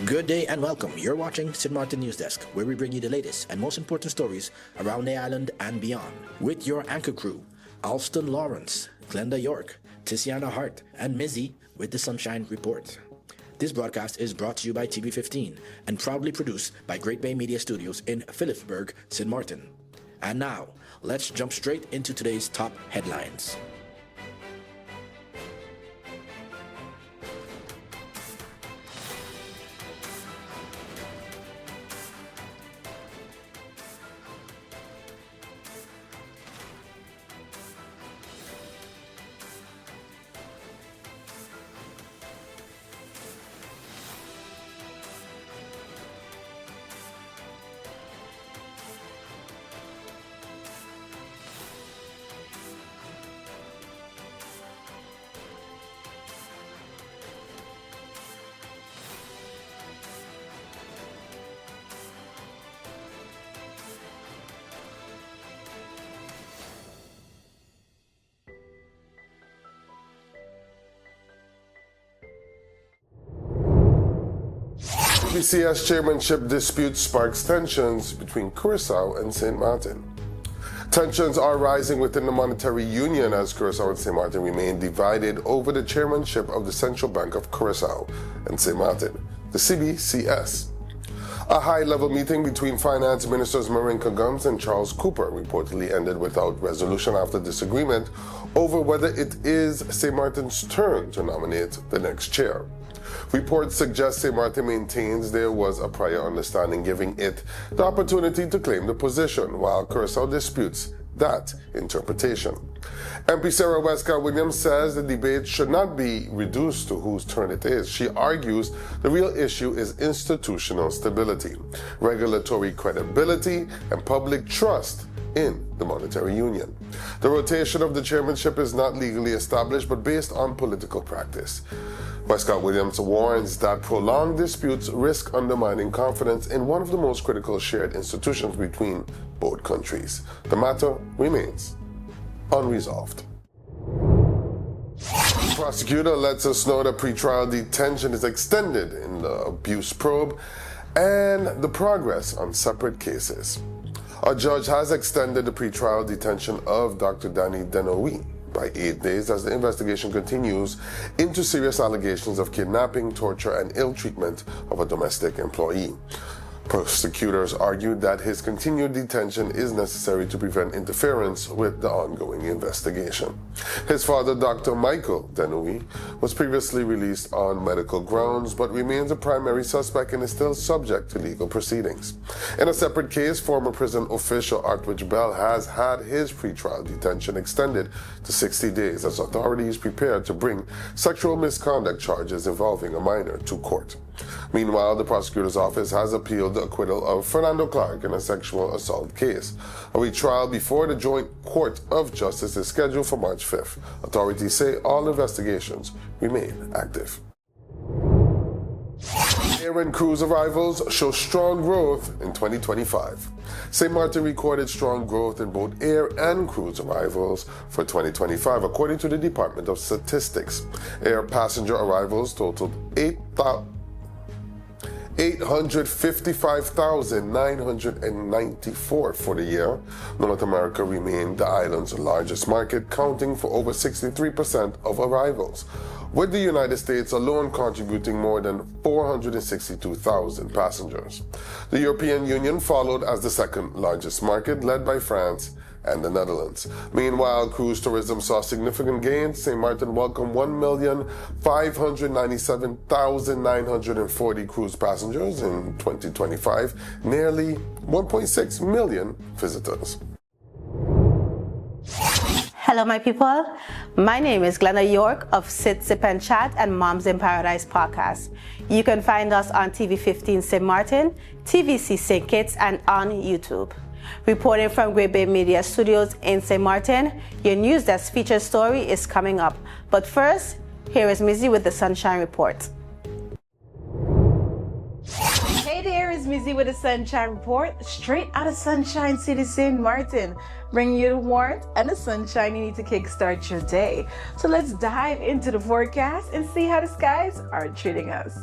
Good day and welcome. You're watching Sint Maarten NEWSDESK, where we bring you the latest and most important stories around the island and beyond. With your anchor crew, Alston Lawrence, Glenda York, Tiziana Hart, and Mizzy with the Sunshine Report. This broadcast is brought to you by TV15 and proudly produced by Great Bay Media Studios in Philipsburg, Sint Maarten. And now, let's jump straight into today's top headlines. CBCS chairmanship dispute sparks tensions between Curaçao and St. Maarten. Tensions are rising within the monetary union as Curaçao and St. Maarten remain divided over the chairmanship of the Central Bank of Curaçao and St. Maarten, the CBCS. A high-level meeting between Finance Ministers Marinka Gums and Charles Cooper reportedly ended without resolution after disagreement over whether it is St. Maarten's turn to nominate the next chair. Reports suggest St. Maarten maintains there was a prior understanding giving it the opportunity to claim the position, while Curaçao disputes that interpretation. MP Sarah Westcott-Williams says the debate should not be reduced to whose turn it is. She argues the real issue is institutional stability, regulatory credibility, and public trust in the monetary union. The rotation of the chairmanship is not legally established but based on political practice. Westcott-Williams warns that prolonged disputes risk undermining confidence in one of the most critical shared institutions between both countries. The matter remains unresolved. The prosecutor lets us know that pretrial detention is extended in the abuse probe and the progress on separate cases. A judge has extended the pretrial detention of Dr. Danny Denoui by 8 days as the investigation continues into serious allegations of kidnapping, torture, and ill treatment of a domestic employee. Prosecutors argued that his continued detention is necessary to prevent interference with the ongoing investigation. His father, Dr. Michael Denoui, was previously released on medical grounds but remains a primary suspect and is still subject to legal proceedings. In a separate case, former prison official Artwich Bell has had his pretrial detention extended to 60 days as authorities prepare to bring sexual misconduct charges involving a minor to court. Meanwhile, the prosecutor's office has appealed the acquittal of Fernando Clark in a sexual assault case. A retrial before the Joint Court of Justice is scheduled for March 5th. Authorities say all investigations remain active. Air and cruise arrivals show strong growth in 2025. St. Maarten recorded strong growth in both air and cruise arrivals for 2025, according to the Department of Statistics. Air passenger arrivals totaled 855,994 for the year. North America remained the island's largest market, counting for over 63% of arrivals, with the United States alone contributing more than 462,000 passengers. The European Union followed as the second largest market, led by France and the Netherlands. Meanwhile, cruise tourism saw significant gains. St. Maarten welcomed 1,597,940 cruise passengers in 2025, nearly 1.6 million visitors. Hello, my people. My name is Glenda York of Sit, Sip and Chat and Moms in Paradise podcast. You can find us on TV15 St. Maarten, TVC St. Kitts, and on YouTube. Reporting from Great Bay Media Studios in St. Maarten, your NEWSDESK feature story is coming up. But first, here is Mizzy with the Sunshine Report. Hey there, it's Mizzy with the Sunshine Report, straight out of Sunshine City, St. Maarten, bringing you the warmth and the sunshine you need to kickstart your day. So let's dive into the forecast and see how the skies are treating us.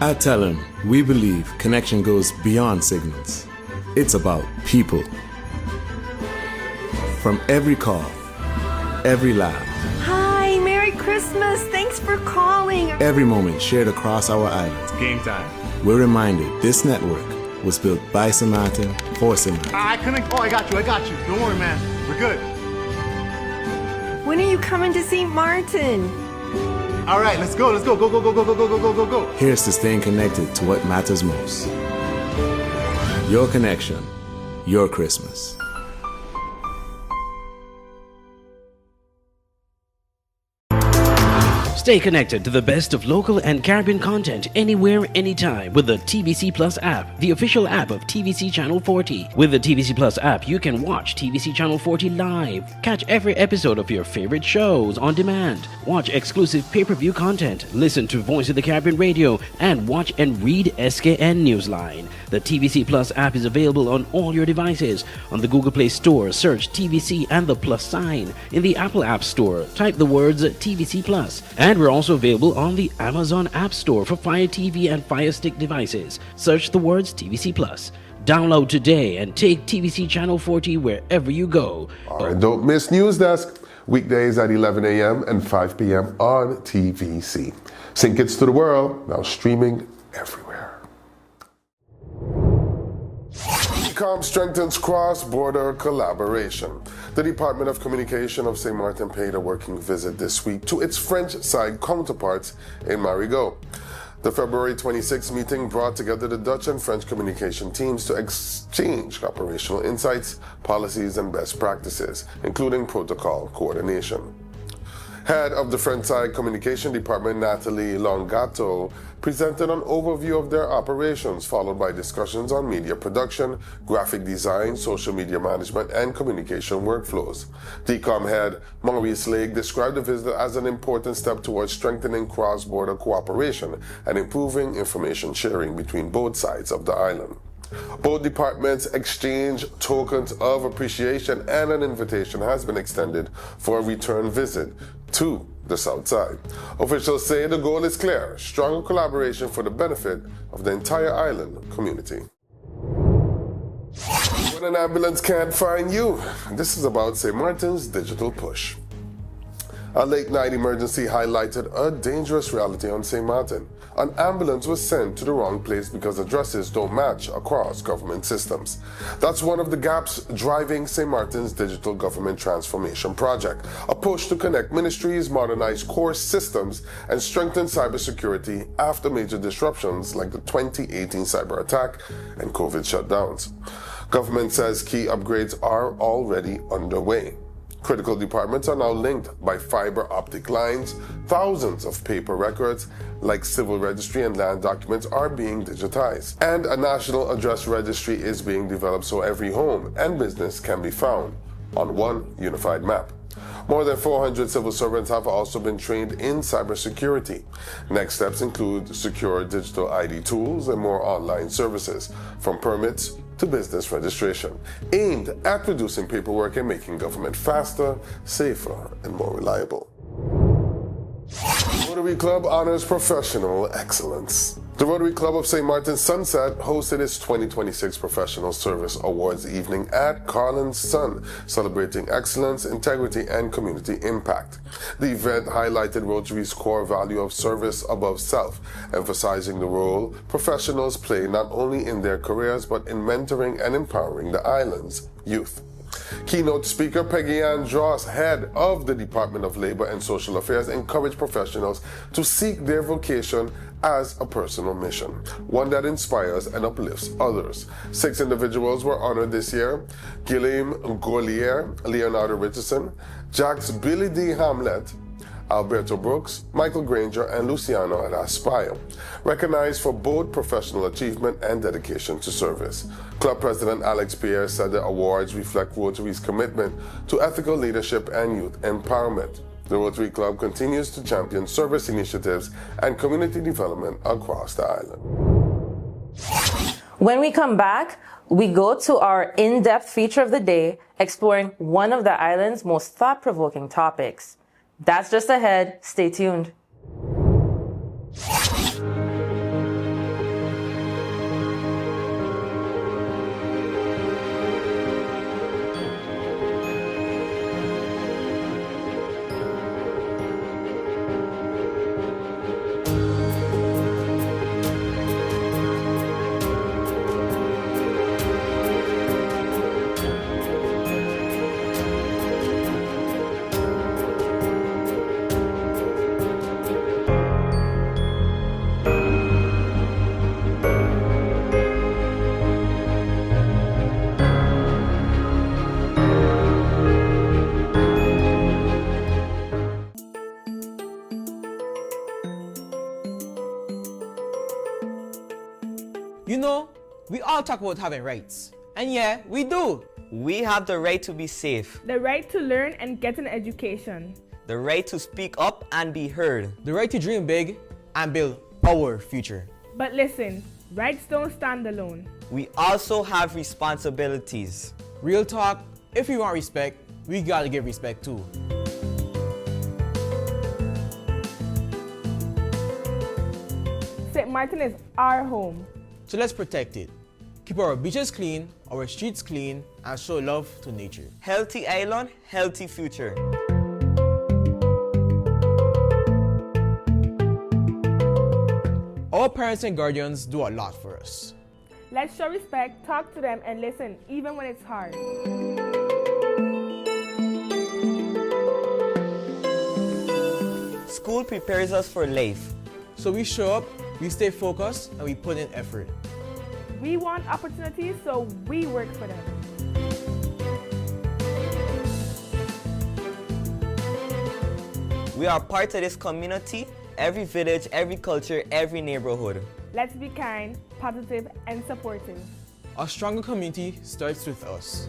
At Tellem, we believe connection goes beyond signals. It's about people. From every call, every laugh, Hi, Merry Christmas. Thanks for calling. every moment shared across our island, Game time. we're reminded this network was built by Sint Maarten for Sint Maarten. I couldn't. Oh, I got you. Don't worry, man. We're good. When are you coming to St. Martin? All right, let's go. Go, go, go, go, go, go, go, go, go, go. Here's to staying connected to what matters most. Your connection, your Christmas. Stay connected to the best of local and Caribbean content anywhere, anytime with the TVC Plus app, the official app of TVC Channel 40. With the TVC Plus app, you can watch TVC Channel 40 live, catch every episode of your favorite shows on demand, watch exclusive pay-per-view content, listen to Voice of the Caribbean radio, and watch and read SKN Newsline. The TVC Plus app is available on all your devices. On the Google Play Store, search TVC and the plus sign. In the Apple App Store, type the words TVC Plus. And we're also available on the Amazon App Store for Fire TV and Fire Stick devices. Search the words TVC Plus. Download today and take TVC Channel 40 wherever you go. All right, don't miss NEWSDESK. Weekdays at 11 a.m. and 5 p.m. on TVC. Sing Kids to the World, now streaming everywhere. DCOMM strengthens cross-border collaboration. The Department of Communication of St. Maarten paid a working visit this week to its French side counterparts in Marigot. The February 26 meeting brought together the Dutch and French communication teams to exchange operational insights, policies, and best practices, including protocol coordination. Head of the French side communication department, Nathalie Longato, presented an overview of their operations, followed by discussions on media production, graphic design, social media management, and communication workflows. DCOMM head Maurice Lake described the visit as an important step towards strengthening cross-border cooperation and improving information sharing between both sides of the island. Both departments exchange tokens of appreciation, and an invitation has been extended for a return visit to the South Side. Officials say the goal is clear: stronger collaboration for the benefit of the entire island community. When an ambulance can't find you, this is about St. Maarten's digital push. A late-night emergency highlighted a dangerous reality on St. Maarten. An ambulance was sent to the wrong place because addresses don't match across government systems. That's one of the gaps driving St. Maarten's digital government transformation project, a push to connect ministries, modernize core systems, and strengthen cybersecurity after major disruptions like the 2018 cyber attack and COVID shutdowns. Government says key upgrades are already underway. Critical departments are now linked by fiber optic lines. Thousands of paper records, like civil registry and land documents, are being digitized. And a national address registry is being developed so every home and business can be found on one unified map. More than 400 civil servants have also been trained in cybersecurity. Next steps include secure digital ID tools and more online services, from permits to business registration, aimed at reducing paperwork and making government faster, safer, and more reliable. Rotary Club honors professional excellence. The Rotary Club of St. Maarten Sunset hosted its 2026 Professional Service Awards evening at Carlin's Sun, celebrating excellence, integrity, and community impact. The event highlighted Rotary's core value of service above self, emphasizing the role professionals play not only in their careers but in mentoring and empowering the island's youth. Keynote speaker Peggy Ann Dross, head of the Department of Labor and Social Affairs, encouraged professionals to seek their vocation as a personal mission, one that inspires and uplifts others. 6 individuals were honored this year: Guillaume Gaulier, Leonardo Richardson, Jacques Billy D. Hamlet, Alberto Brooks, Michael Granger, and Luciano Raspio, recognized for both professional achievement and dedication to service. Club President Alex Pierre said the awards reflect Rotary's commitment to ethical leadership and youth empowerment. The Rotary Club continues to champion service initiatives and community development across the island. When we come back, we go to our in-depth feature of the day, exploring one of the island's most thought-provoking topics. That's just ahead. Stay tuned. You know, we all talk about having rights. And yeah, we do. We have the right to be safe. The right to learn and get an education. The right to speak up and be heard. The right to dream big and build our future. But listen, rights don't stand alone. We also have responsibilities. Real talk, if we want respect, we gotta give respect too. St. Maarten is our home. So let's protect it. Keep our beaches clean, our streets clean, and show love to nature. Healthy island, healthy future. Our parents and guardians do a lot for us. Let's show respect, talk to them, and listen, even when it's hard. School prepares us for life. So we show up, we stay focused, and we put in effort. We want opportunities, so we work for them. We are part of this community, every village, every culture, every neighborhood. Let's be kind, positive, and supportive. A stronger community starts with us.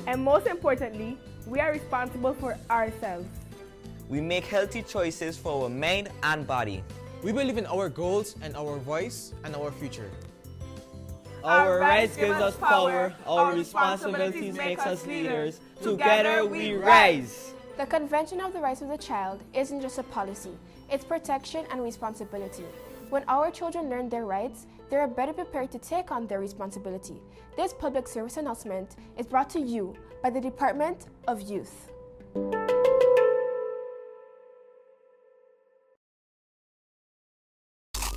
And most importantly, we are responsible for ourselves. We make healthy choices for our mind and body. We believe in our goals and our voice and our future. Our rights give us power, our responsibilities make us leaders. Together we rise. The Convention of the Rights of the Child isn't just a policy, it's protection and responsibility. When our children learn their rights, they are better prepared to take on their responsibility. This public service announcement is brought to you by the Department of Youth.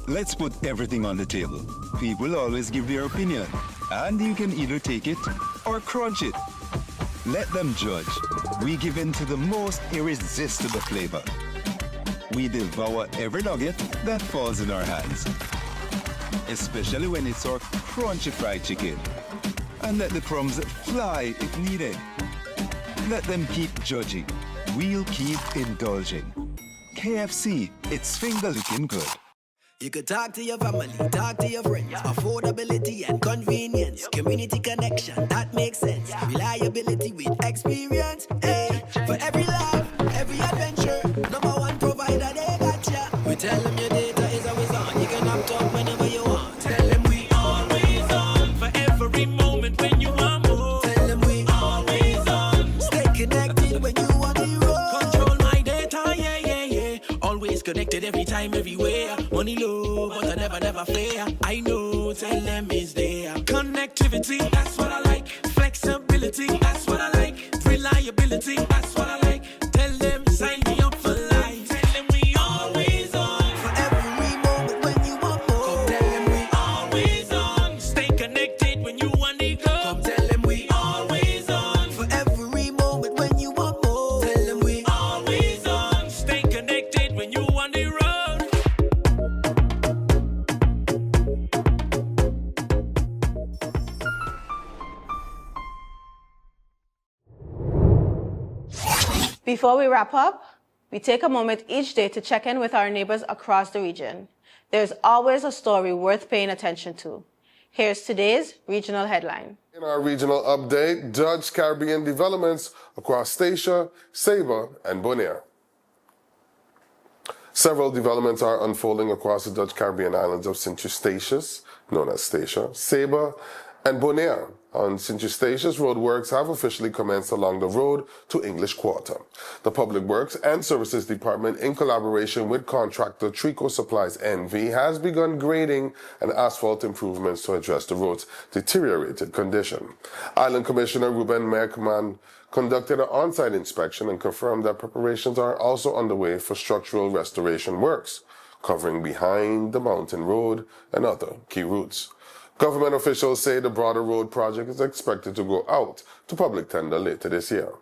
Let's put everything on the table. People always give their opinion, and you can either take it or crunch it. Let them judge. We give in to the most irresistible flavor. We devour every nugget that falls in our hands, especially when it's our crunchy fried chicken. And let the crumbs fly if needed. Let them keep judging. We'll keep indulging. KFC, it's finger licking good. You could talk to your family, talk to your friends. Affordability and convenience. Community connection, that makes sense. Reliability with experience. Hey, for every love, every adventure. #1 provider, they got ya. We tell them your data is always on. You can opt out whenever you want. Tell them we always on. For every moment when you want more. Tell them we always on. Stay connected when you want to roll. Control my data, yeah, yeah, yeah. Always connected every time, everywhere. Money low, but I never fair. I know, tell them is there. Connectivity, that's what I like. Flexibility, that's what I like. Reliability, that's what I like. Tell them, sign me up for life. Tell them we always on. For every moment when you want more. Come tell them we always on. Stay connected when you want to go. Come tell them we always on. For every moment when you want more. Tell them we always on. Stay connected when you want to road. Before we wrap up, we take a moment each day to check in with our neighbors across the region. There's always a story worth paying attention to. Here's today's regional headline. In our regional update, Dutch Caribbean developments across Statia, Saba, and Bonaire. Several developments are unfolding across the Dutch Caribbean islands of Sint Eustatius, known as Statia, Saba, and Bonaire. On Sint Eustatius, roadworks have officially commenced along the road to English Quarter. The Public Works and Services Department, in collaboration with contractor Trico Supplies NV, has begun grading and asphalt improvements to address the road's deteriorated condition. Island Commissioner Ruben Merkman conducted an on-site inspection and confirmed that preparations are also underway for structural restoration works, covering behind the mountain road and other key routes. Government officials say the broader road project is expected to go out to public tender later this year.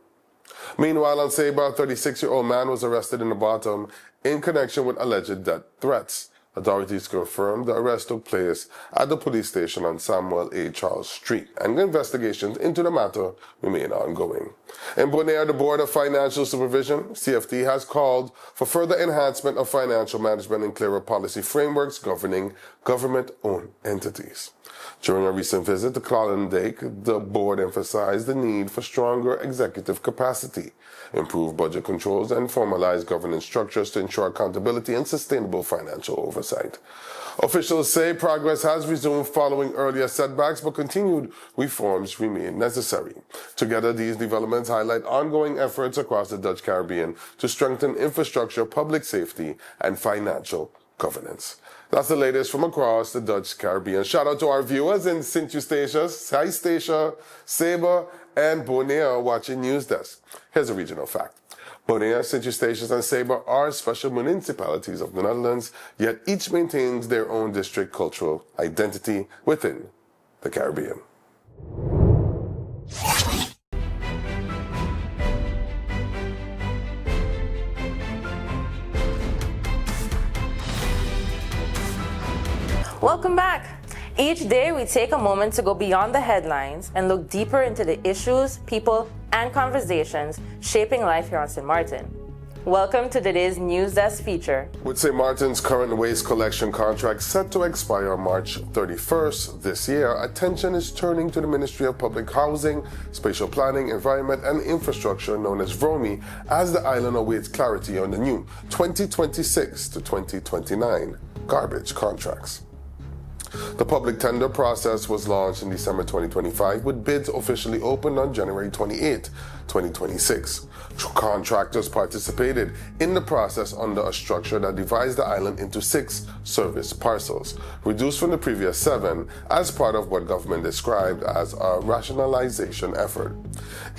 Meanwhile, on Saba, a 36-year-old man was arrested in the bottom in connection with alleged death threats. Authorities confirmed the arrest took place at the police station on Samuel A. Charles Street, and investigations into the matter remain ongoing. In Bonaire, the Board of Financial Supervision, CFT, has called for further enhancement of financial management and clearer policy frameworks governing government-owned entities. During a recent visit to Klondike, the board emphasized the need for stronger executive capacity, improve budget controls, and formalize governance structures to ensure accountability and sustainable financial oversight. Officials say progress has resumed following earlier setbacks, but continued reforms remain necessary. Together, these developments highlight ongoing efforts across the Dutch Caribbean to strengthen infrastructure, public safety, and financial governance. That's the latest from across the Dutch Caribbean. Shout out to our viewers in Sint Eustatius, Statia, Saba, and Bonaire watching NEWSDESK. Here's a regional fact. Bonaire, Sint Eustatius, and Saba are special municipalities of the Netherlands, yet each maintains their own district cultural identity within the Caribbean. Welcome back. Each day we take a moment to go beyond the headlines and look deeper into the issues, people, and conversations shaping life here on St. Maarten. Welcome to today's NEWSDESK feature. With St. Maarten's current waste collection contract set to expire March 31st this year, attention is turning to the Ministry of Public Housing, Spatial Planning, Environment and Infrastructure, known as VROMI, as the island awaits clarity on the new 2026 to 2029 garbage contracts. The public tender process was launched in December 2025, with bids officially opened on January 28, 2026. Contractors participated in the process under a structure that divides the island into 6 service parcels, reduced from the previous 7 as part of what government described as a rationalization effort.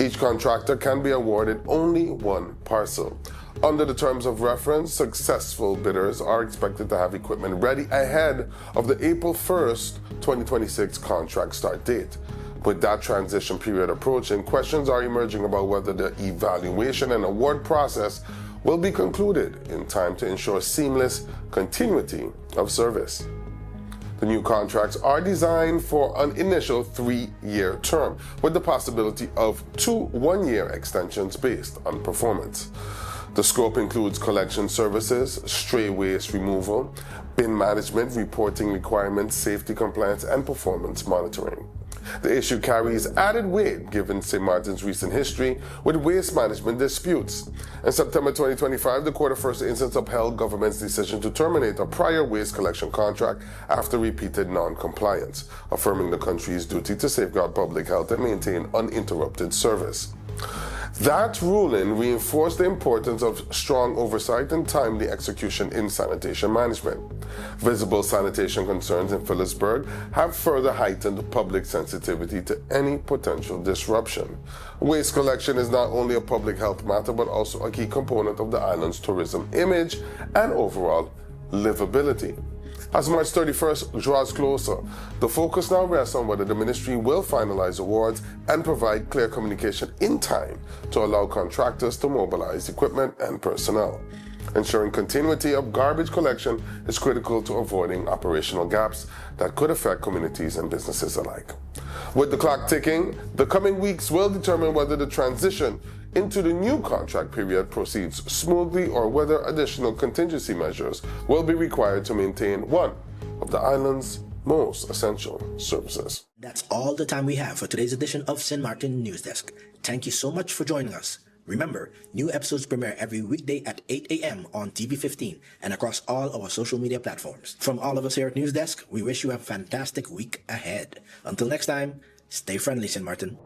Each contractor can be awarded only 1 parcel. Under the terms of reference, successful bidders are expected to have equipment ready ahead of the April 1st, 2026 contract start date. With that transition period approaching, questions are emerging about whether the evaluation and award process will be concluded in time to ensure seamless continuity of service. The new contracts are designed for an initial 3-year term, with the possibility of 2 one-year extensions based on performance. The scope includes collection services, stray waste removal, bin management, reporting requirements, safety compliance, and performance monitoring. The issue carries added weight given St. Maarten's recent history with waste management disputes. In September 2025, the Court of First Instance upheld government's decision to terminate a prior waste collection contract after repeated non-compliance, affirming the country's duty to safeguard public health and maintain uninterrupted service. That ruling reinforced the importance of strong oversight and timely execution in sanitation management. Visible sanitation concerns in Phillipsburg have further heightened public sensitivity to any potential disruption. Waste collection is not only a public health matter, but also a key component of the island's tourism image and overall livability. As March 31st draws closer, the focus now rests on whether the ministry will finalize awards and provide clear communication in time to allow contractors to mobilize equipment and personnel. Ensuring continuity of garbage collection is critical to avoiding operational gaps that could affect communities and businesses alike. With the clock ticking, the coming weeks will determine whether the transition into the new contract period proceeds smoothly or whether additional contingency measures will be required to maintain one of the island's most essential services. That's all the time we have for today's edition of Sint Maarten News Desk. Thank you so much for joining us. Remember, new episodes premiere every weekday at 8 a.m. on TV15 and across all our social media platforms. From all of us here at News Desk, we wish you a fantastic week ahead. Until next time, stay friendly, Sint Maarten.